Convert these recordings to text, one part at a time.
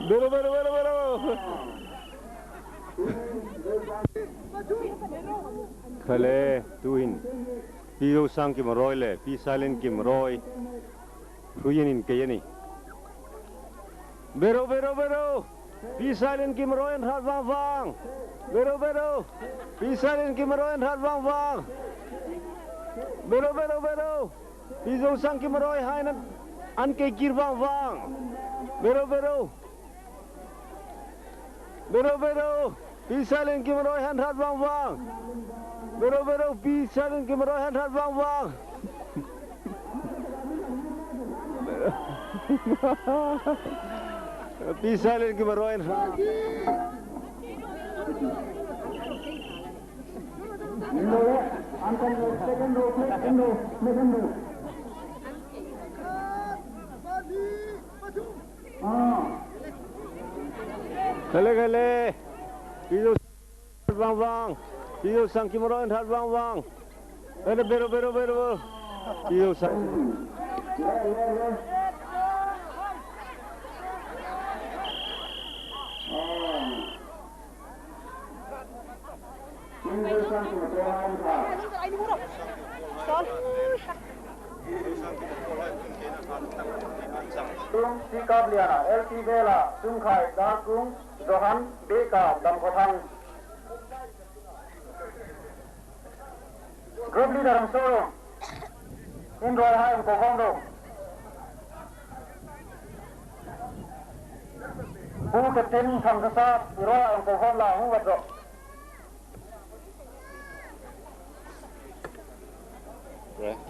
Bero bero bero bero. Khale tuin. Piu sang kim roy le, pi silent kim roy. Huyen in kayani. Bero bero bero. Pi silent kim roy and hat wang wang. Bero bero. Pi silent kim roy and hat wang wang. Bero bero bero. Piu sang kim roy hainan an kay kir wang wang. Bero bero. Bero bero. Pi silent kim roy and hat wang wang. Bero bero. Pi silent kim roy and hat wang wang. Pi silent kim roy and Khale khale. Piu wang wang. Piu sang kim roy and hat wang wang. Bero bero bero. Piu sang. Tung sikap liana, LT Bela, Tungkai, Darkung, Johan, Beka, dan Kotang. Group leader ng Solo, Indroy Haim Kokondo. Hu Kapten Samsasat, Iroy ang Kokonda, Hu Wadro.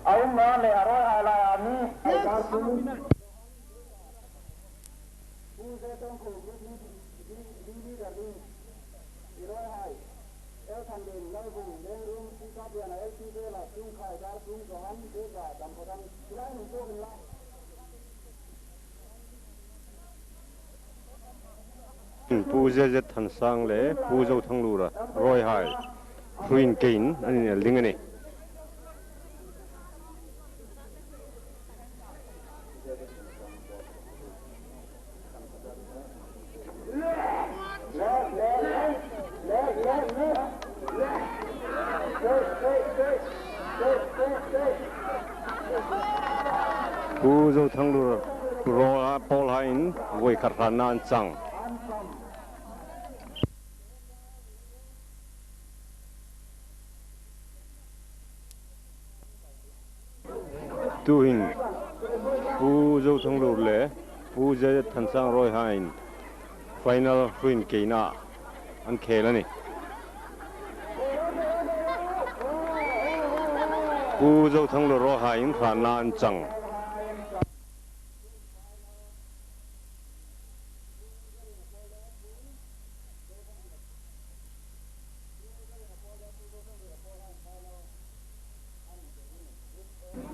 Ayun na, le Aroy Halay Ami, Darkung. Pu zet than sang le pu zo thang lu ra roi hai Queen King ani ling ani pu zo thang lu ra ro Paul Hain voi khat nan chang tuhin pu zo thang lu le pu je than sang roi hain final Queen Kina an khela ni pu zo thang lu ro hain khan nan chang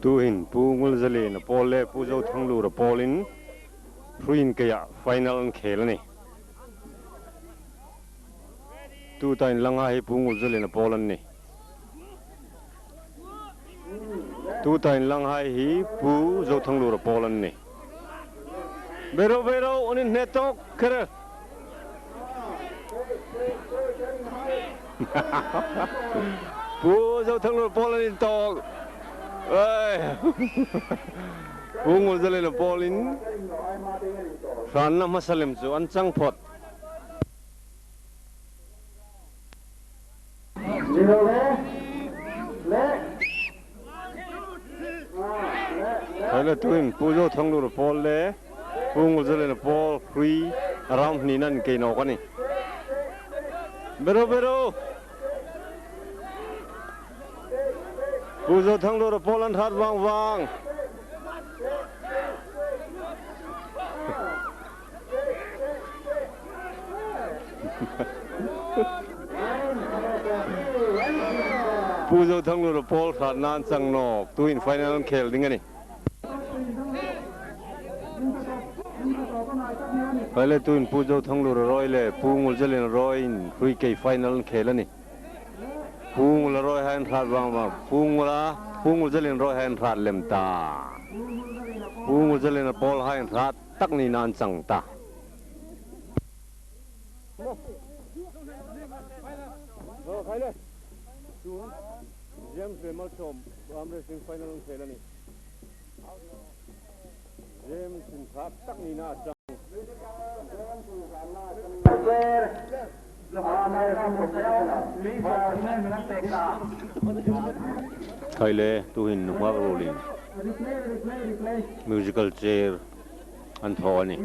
tuhin pu ngul zale na pole pu zo thang lu ra polin Queen Kaya final an khela ni tu tain langa hi pu ngul zale na polan ni tu tain langa hi pu zo thang lu ra polan ni bero bero onin netok kare pu zo thang lu ra polan in tok Ungul zale na polin Rana masalim su an chang phot Hala tuin pujo thanglu ra pol le ungul zale na pol free around ni nan ke no kani bero bero pujo thanglu ra polan hat wang wang pujo thanglu ra pol khat nan chang no tuin final khel ding ani Pale tuin pujo thanglu ra roi le pungul zale na roi hui ke final khel ani Pung la roi han khat wang wang pungul zale na roi han khat lem ta pungul zale na pol han khat tak ni nan chang ta Thailand. Soon, James Remalsom, arm wrestling final on Thailand. James in fact, Taknina Chang. Thailand to in Mark Rolling. Musical chair and Thorny.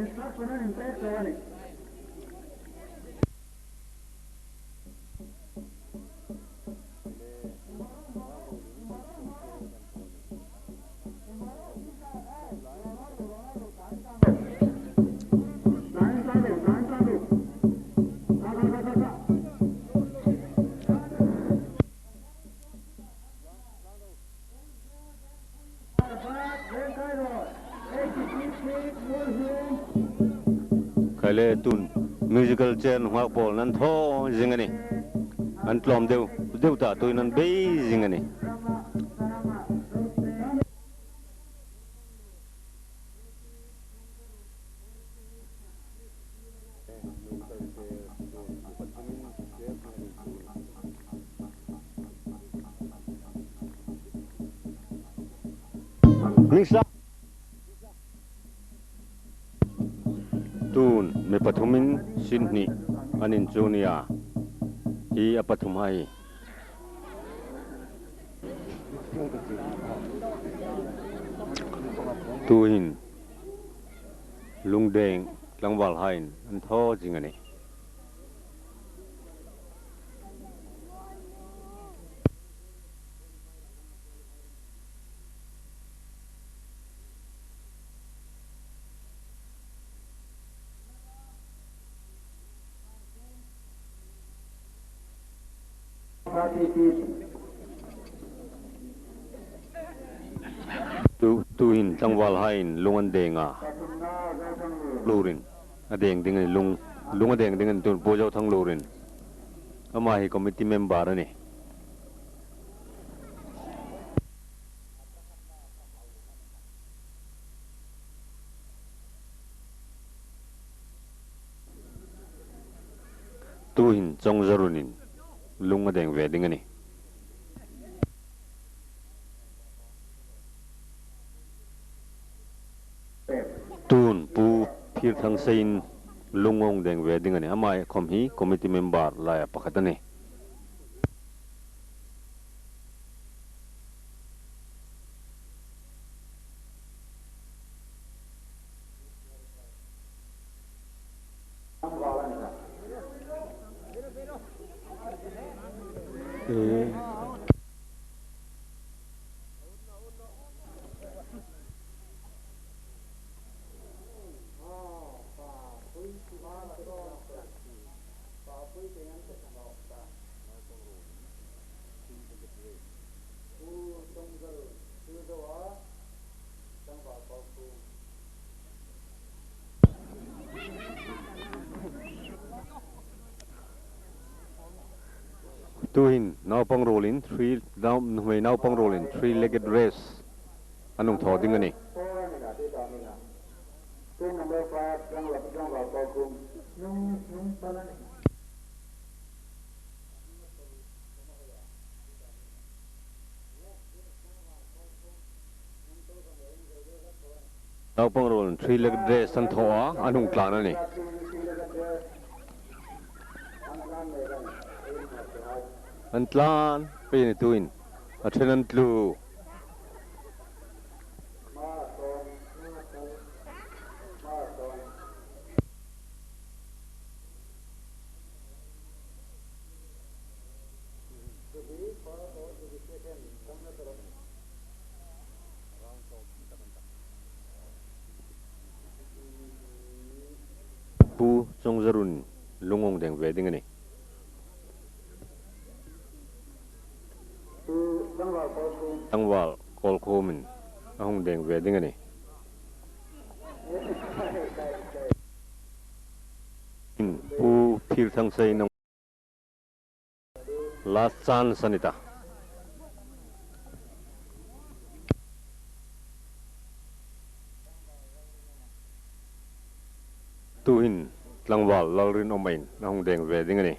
Kale tun musical chair Mark Paul nan tho zingani. An tlom deu ta tu nan be zingani. Misa tun me pathumin Sydney anin Junior hi apathumai tuin lungdeng langwal hain an tho jingani tuin langwal hain lungan denga lurin adeng dengan lung adeng dengan tun pojau thang lurin amai committee member ani tuin chongzarunin lung adeng wedding ani tun pu phir thang sein lungong deng wedding ani amai komhi committee member la pakhatani tuin now pang rolling three-legged race anong tho ding ani now pang rolling three-legged race an tho anong tlan ani Antlan, pini tuin, atrenan tlu. Pu Chongzarun, lungong deng wedding ani. Langwal kolkomin ahong deng wedding ani pu phir thang sei nong last chance sanita tuin langwal lalrin omain ahong deng wedding ani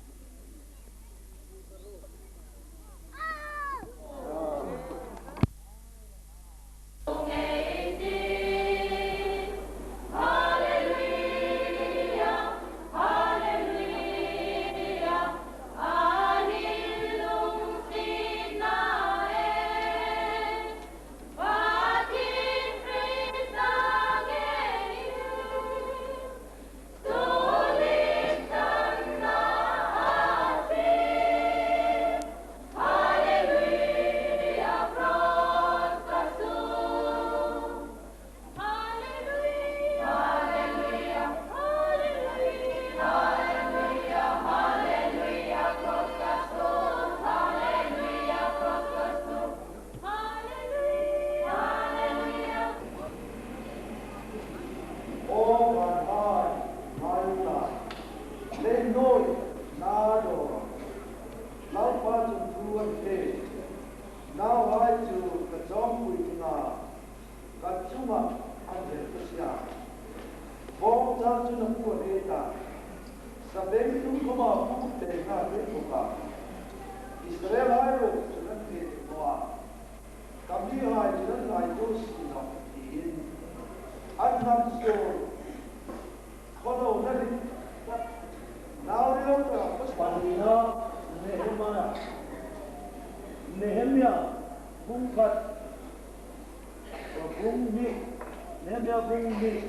sao cho nó của đây ta sa bên chúng có mà cũng để nga bên của cả Israel hai rồi cho nên thì qua cầm đi hai cho nên lại tôi xin nó thì anh nằm rồi có đâu đây nào đi đâu cả có phần nó Nehemia bung phật bung mi Nehemia bung mi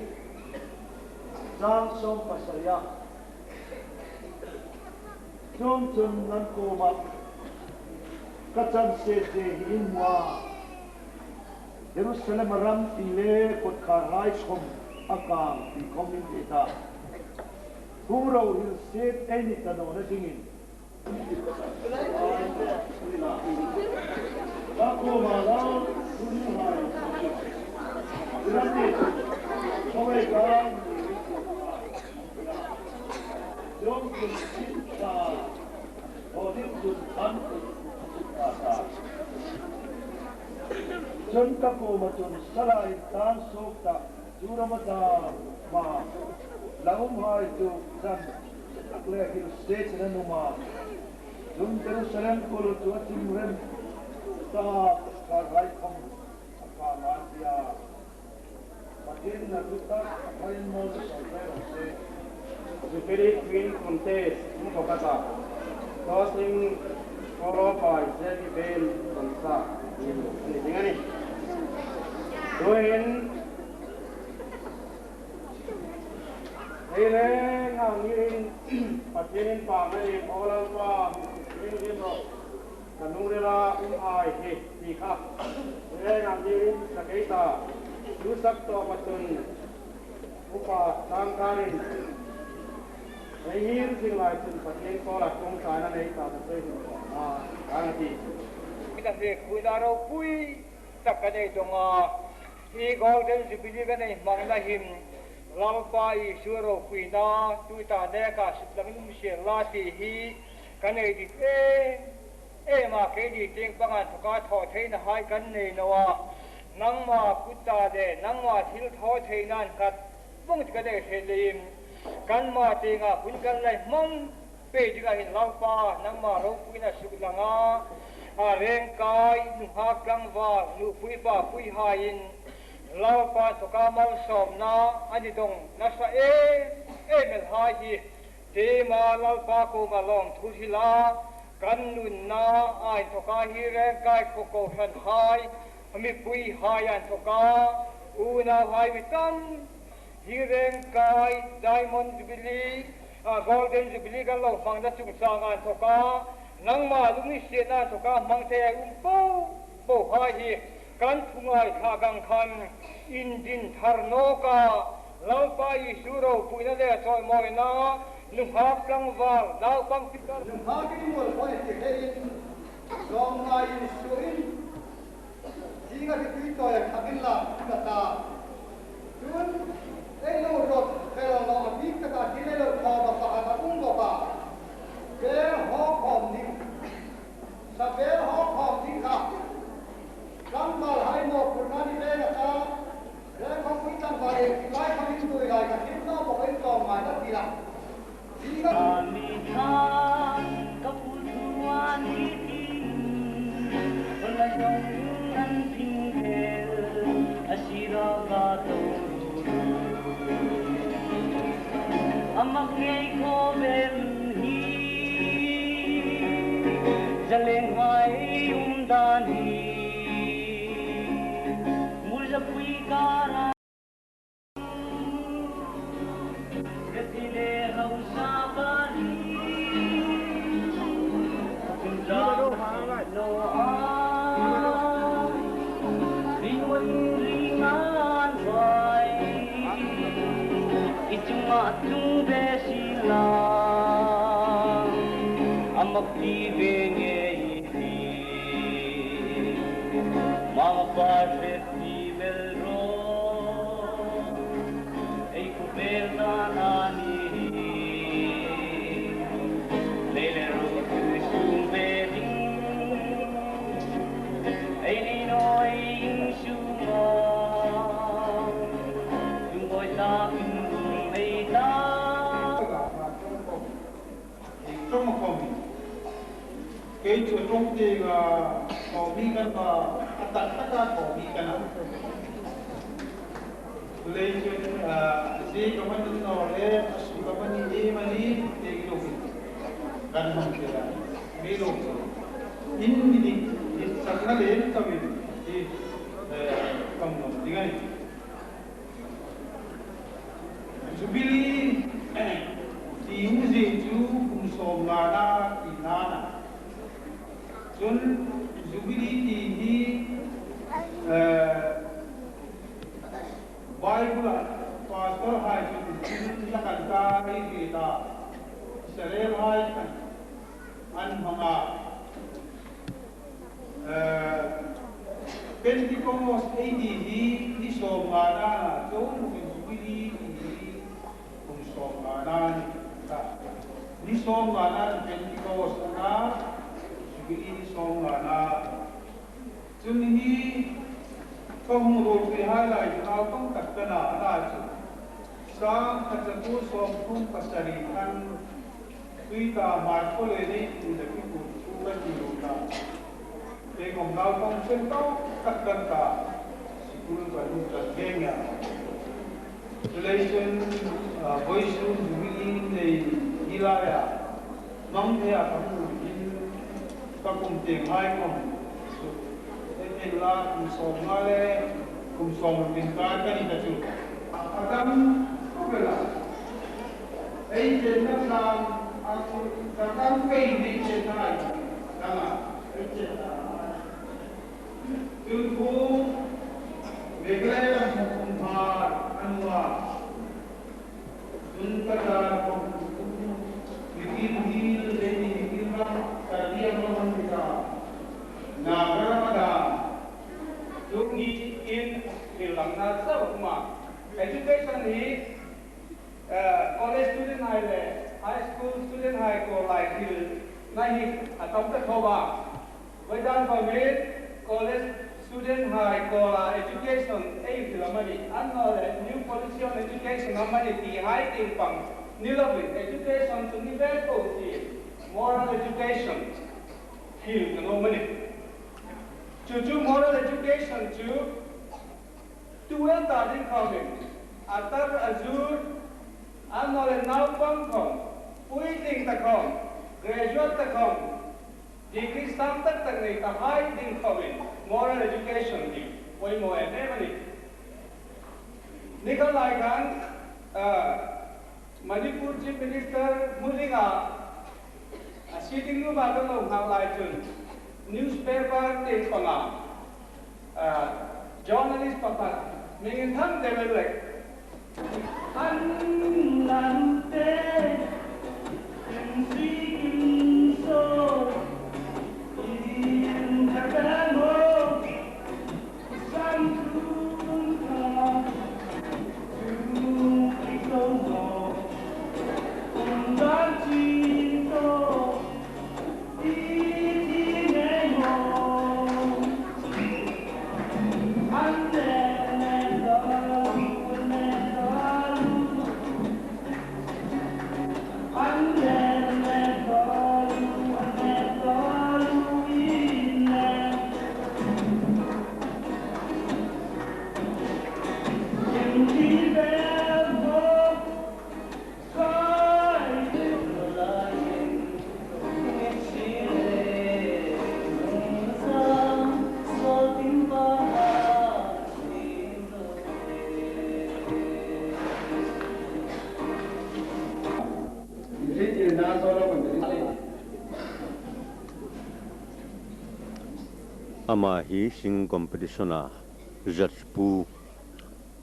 Giang sông pasaya Trong chun nan ko ma Kachan se je hin wa Jerusalem ram ile kot kharai khom akang ti komin eta Huro hil se any tano na dingin Ako malang sunhay Ilanit Kawai karang Yung kunsita Odin kuntan kunsita Chun kako machun salay tan sokta Juramata ma Langum hai tu san Akle hil stage na numa Jum Jerusalem kolo tu atim rem ta karai kom akamatia patin na tuta kain mo sa se Superi Queen Contest mo kata Tosing koro pai jadi bel bangsa ini dengan ni doen ini ngangirin patin pa mai orang pa ini bro kanung rela ai he ti kha ini ngangirin sakita dusak to patun upa tangkarin Nahir sing lai chun patin ko la kong sana nei ta ta sei ang ti kita se kuidaro pui takane tonga I golden jubilee ganai mangna him lalpa I suro kuina tuita neka sitlangin se lati hi kanai di ma ke di ting pangan thoka tho thein hai kan nei nowa nangma kutta de nangma thil tho theinan kat bung kane helim kan ma tinga kun kan lai mong pe diga hin lalpa nangma ro puina suglanga a reng kai nu ha kang wa nu pui pa pui ha in lalpa to ka mal som na ani dong na sa mel ha hi te ma lalpa ko ma long thu hila kan nun na ai to ka hi reng kai ko ko han hai ami pui ha yan to ka una vai vitam Hireng kai diamond jubilee golden jubilee kan lo mang da chung sang an thoka nangma lumi se na thoka mang the po ha hi kan thungai tha gang khan indin tharno ka lalpa I suro puina le choi moi na lungha klang wal lau pang pikar ha ki mol phoi ti hein gom ngai suin jinga ti to ya khabin la ta tun Ei no rot pero no abik ta kile lo kho ba pa ta ung ba ba ke ho khom ni sa be ho khom ni ka kam mal hai mo purna ni le ta le khom pi tam ba e lai khom ni tu lai ka tin no bo ai to ma na ti la ji ga ni tha ka pu wa ni tin la yong an ping he asira ga to Amak ngay ko ben hi Zaleng hai dan hi Mula pui kara Gatile hau sa bali Lo a Rinwan ringan vai Ituma tung besila Amak di benye iti Mga parfet di melro Ay kuberta nani Lele rotu sumbeding Ay ninoy sumang Yung boy sa akin mi kan ba atak taka ko mi kan tulay chun si kaman no le asu kaman ni mani te lo kan ham kira mi lo in ni sakna le kami di kam no digai Jubilee di uji ju kumsomana inana Jun Jubilee di Bible pastor hai jun lakan kari kita serem hai kan an hanga Pentecost di somana jun Jubilee somana ni somana Pentecost na Jubilee somana juni kong ro pe halai na kong takana na chu sang khachu som kum pasari kan tuita mar ko le ni de ki ku chu ka ji ro na e kong na kong chen to takkan ka sikul ba lu ta kenya relation voice room Jubilee nei hilaya mang thea kamu in kakum ting hai kom en la kum som ngale kum som bin ka ni ta chu akam kubela ei chen na sam aku kakam pe ni chen hai kama ei chen na tu ko meglai kum har anwa Unpada bikin hil dari hikmah tadi yang kita naga Tungi in Ilangna Sabma. Education is college student high school student high ko like hill nahi atom ta thoba. Wedan pamit college student high ko education ei filamani anno new policy on education amani ti high thing pang nilabi education to nivel ko ti moral education hill no mani to moral education to well starting coming atar azur anno le now pang kom pui ting ta kom graduate ta kom degree sam tak nei ta high thing coming moral education di koi mo ene mani nikal lai kan Manipur chief minister mulinga sitting nu ba kan lo ngau lai chun newspaper te panga journalist papat mingin tham de lek an lam te sing so in Takamo ama hi sing competition a judge pu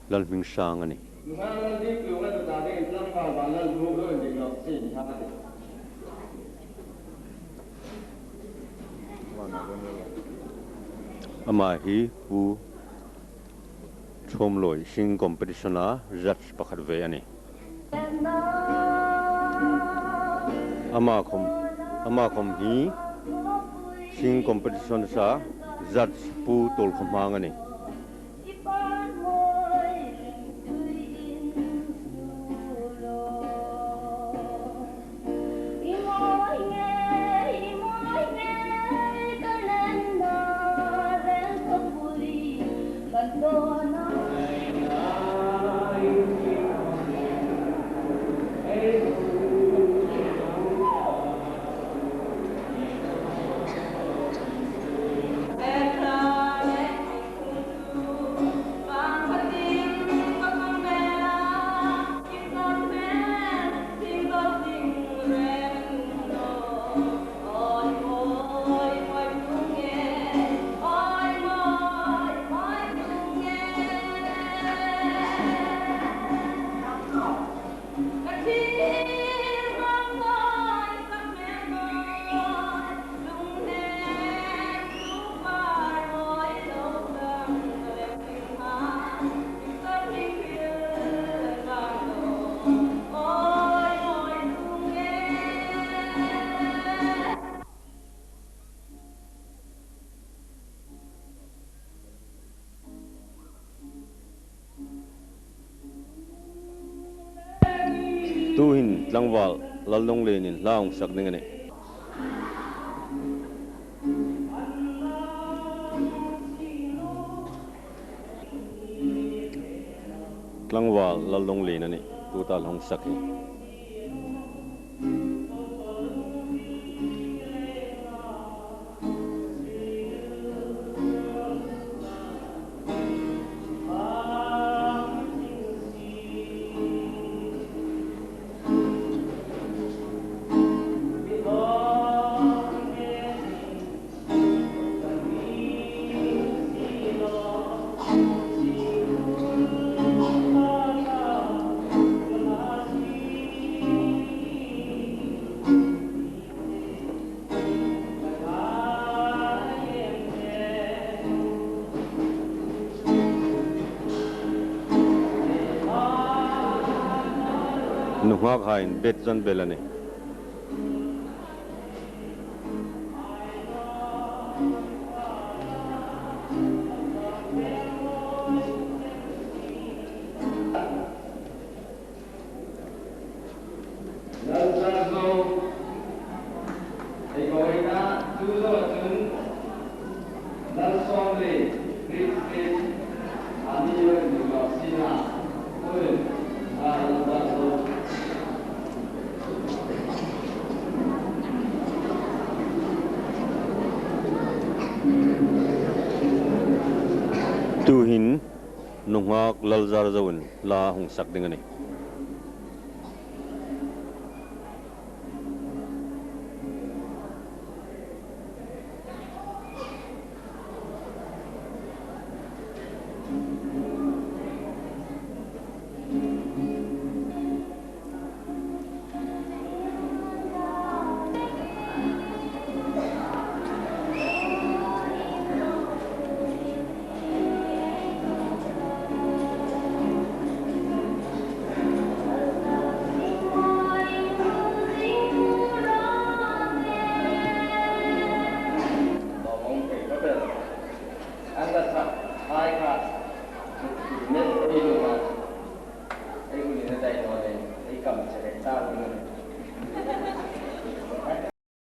lalming sang ani ama hi pu chom loi sing competition a judge pakhat ve ani ama khom hi sing competition sa judge pu tol khomang ani tu hin tlangwal lalong lenin laong sak dingani tlangwal lalong lenani tu ta long sak hi nuhak hain bet zan belani tu hin nuhak lalzar zawin la hong sak dingani